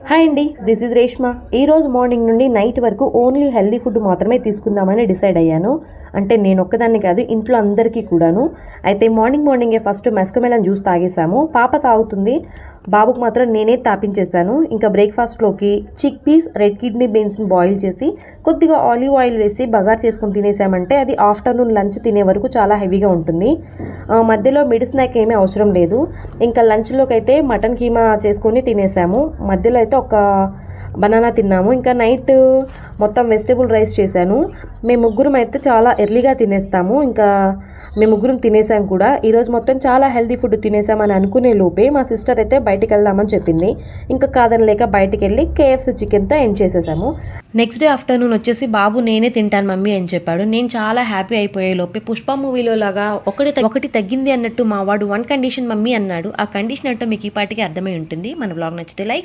Hi అండి, this is Reshma. ఈరోజు morning నుండి నైట్ వరకు ఓన్లీ హెల్దీ ఫుడ్ మాత్రమే తీసుకుందామని డిసైడ్ అయ్యాను. అంటే నేను ఒక్కదాన్ని కాదు, ఇంట్లో అందరికీ కూడాను. అయితే మార్నింగే ఫస్ట్ మెస్కమెలన్ జ్యూస్ తాగేసాము. పాప తాగుతుంది, బాబుకు మాత్రం నేనే తాపించేసాను. ఇంకా బ్రేక్ఫాస్ట్లోకి చిక్ పీస్, రెడ్ కిడ్నీ బీన్స్ని బాయిల్ చేసి కొద్దిగా ఆలివ్ ఆయిల్ వేసి బగార్ చేసుకొని తినేసామంటే అది ఆఫ్టర్నూన్ లంచ్ తినే వరకు చాలా హెవీగా ఉంటుంది. మధ్యలో మిడ్ స్నాక్ ఏమీ అవసరం లేదు. ఇంకా లంచ్లోకి అయితే మటన్ కీమా చేసుకొని తినేసాము. మధ్యలో అయితే ఒక బనానా తిన్నాము. ఇంకా నైట్ మొత్తం వెజిటేబుల్ రైస్ చేశాను. మేము ముగ్గురం అయితే చాలా ఎర్లీగా తినేస్తాము. ఇంకా మేము ముగ్గురం తినేసాం కూడా. ఈరోజు మొత్తం చాలా హెల్తీ ఫుడ్ తినేసామని అనుకునే లోపే మా సిస్టర్ అయితే బయటికి వెళ్దామని చెప్పింది. ఇంకా కాదనలేక బయటికి వెళ్ళి కేఎఫ్సీ చికెన్తో ఎండ్ చేసేసాము. నెక్స్ట్ డే ఆఫ్టర్నూన్ వచ్చేసి బాబు నేనే తింటాను మమ్మీ అని చెప్పాడు. నేను చాలా హ్యాపీ అయిపోయే లోపే పుష్ప మూవీలో లాగా ఒకటి తగ్గింది అన్నట్టు మా వాడు వన్ కండిషన్ మమ్మీ అన్నాడు. ఆ కండిషన్ అంటే మీకు ఈ పాటికి అర్థమై ఉంటుంది. మన బ్లాగ్ నచ్చితే లైక్